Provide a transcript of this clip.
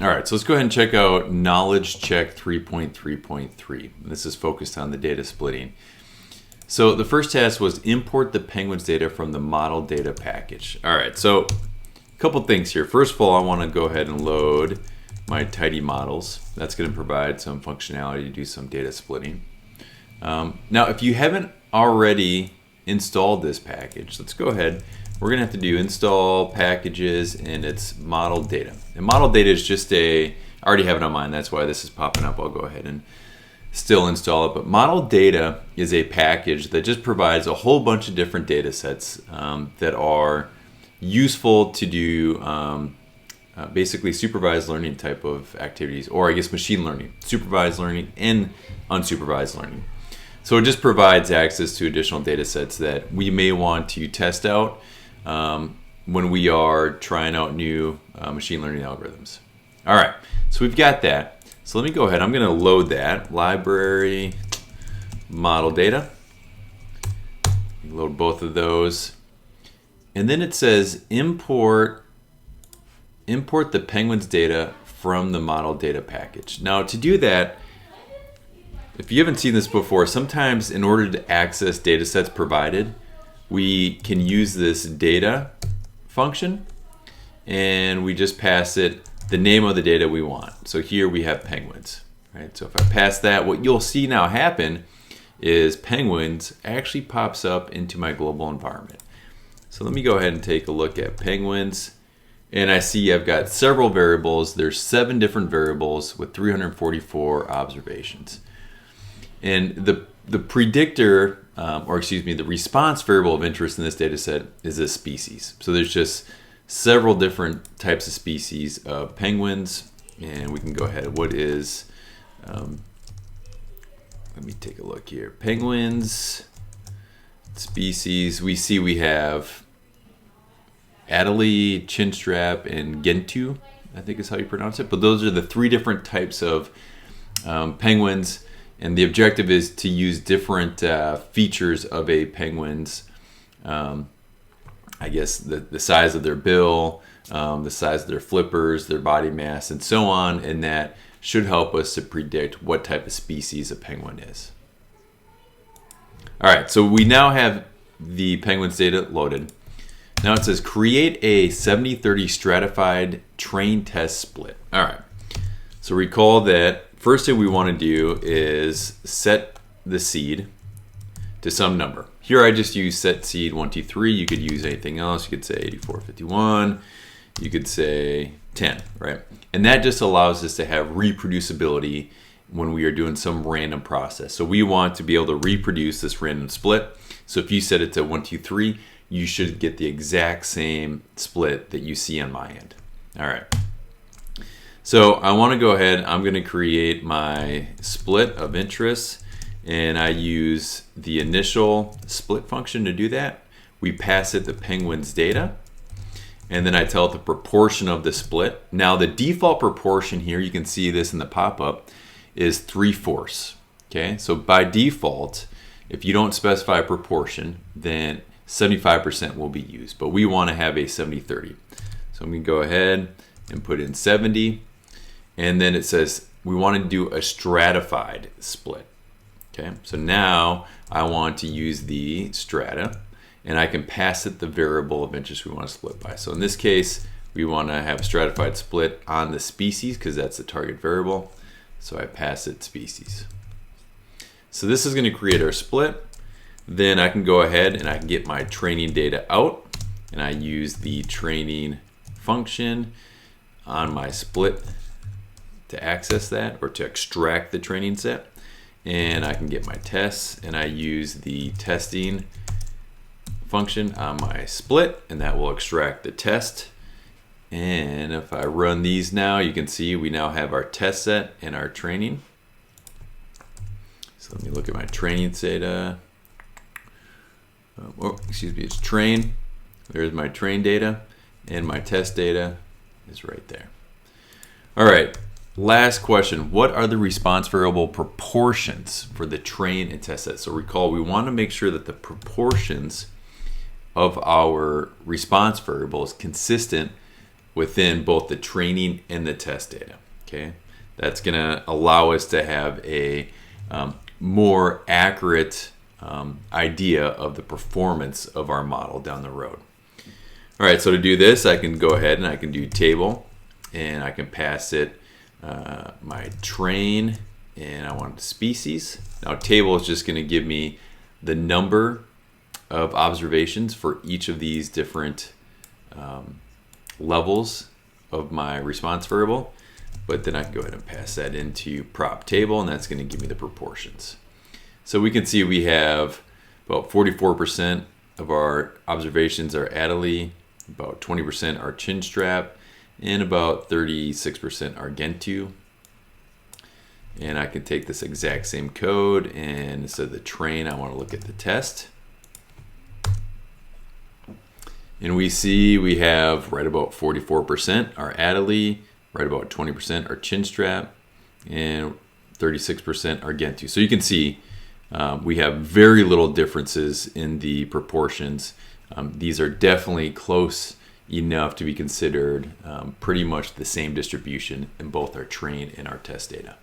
All right, so let's go ahead and check out Knowledge Check 3.3.3. This is focused on the data splitting. So the first task was import the penguins data from the model data package. All right, so a couple things here. First of all, I want to go ahead and load my Tidymodels. That's going to provide some functionality to do some data splitting. Now, if you haven't already installed this package, let's go ahead. We're going to have to do install packages, and it's model data. And model data is just I already have it on mine. That's why this is popping up. I'll go ahead and still install it. But model data is a package that just provides a whole bunch of different data sets that are useful to do basically supervised learning type of activities, or I guess machine learning, supervised learning and unsupervised learning. So it just provides access to additional data sets that we may want to test out when we are trying out new machine learning algorithms. All right, so we've got that. So let me go ahead. I'm going to load that library model data. Load both of those. And then it says import the penguins data from the model data package. Now to do that, if you haven't seen this before, sometimes in order to access data sets provided, we can use this data function and we just pass it the name of the data we want. So here we have penguins, right? So if I pass that, what you'll see now happen is penguins actually pops up into my global environment. So let me go ahead and take a look at penguins. And I see I've got several variables. There's 7 different variables with 344 observations. And the predictor, the response variable of interest in this data set is a species. So there's just several different types of species of penguins. And we can go ahead. What is, let me take a look here. Penguins, species, we see we have Adelie, Chinstrap, and Gentoo, I think is how you pronounce it. But those are the 3 different types of penguins. And the objective is to use different features of a penguin's, I guess, the size of their bill, the size of their flippers, their body mass, and so on. And that should help us to predict what type of species a penguin is. All right, so we now have the penguins data loaded. Now it says create a 70-30 stratified train test split. All right, so recall that first thing we want to do is set the seed to some number. Here I just use set seed 1, 2, 3. You could use anything else. You could say 84, 51. You could say 10, right? And that just allows us to have reproducibility when we are doing some random process. So we want to be able to reproduce this random split. So if you set it to 1, 2, 3, you should get the exact same split that you see on my end. All right. So I want to go ahead, I'm going to create my split of interest, and I use the initial split function to do that. We pass it the penguins data, and then I tell it the proportion of the split. Now the default proportion here, you can see this in the pop-up, is 3/4. Okay, so by default, if you don't specify a proportion, then 75% will be used, but we want to have a 70-30. So I'm going to go ahead and put in 70. And then it says we want to do a stratified split. Okay, so now I want to use the strata, and I can pass it the variable of interest we want to split by. So in this case, we want to have a stratified split on the species because that's the target variable. So I pass it species. So this is going to create our split. Then I can go ahead and I can get my training data out, and I use the training function on my split to access that or to extract the training set. And I can get my tests, and I use the testing function on my split, and that will extract the test. And if I run these now, you can see we now have our test set and our training. So let me look at my training data. It's train. There's my train data, and my test data is right there. All right. Last question, what are the response variable proportions for the train and test set? So recall, we want to make sure that the proportions of our response variable is consistent within both the training and the test data. Okay, that's going to allow us to have a more accurate idea of the performance of our model down the road. All right, so to do this, I can go ahead and I can do table, and I can pass it my train, and I want species. Now table is just going to give me the number of observations for each of these different levels of my response variable, but then I can go ahead and pass that into prop table, and that's going to give me the proportions. So we can see we have about 44% of our observations are Adelie, about 20% are chin strap, and about 36% are Gentoo. And I can take this exact same code, and instead of the train, I want to look at the test. And we see we have right about 44% are Adelie, right about 20% are chin strap, and 36% are Gentoo. So you can see we have very little differences in the proportions. These are definitely close enough to be considered pretty much the same distribution in both our train and our test data.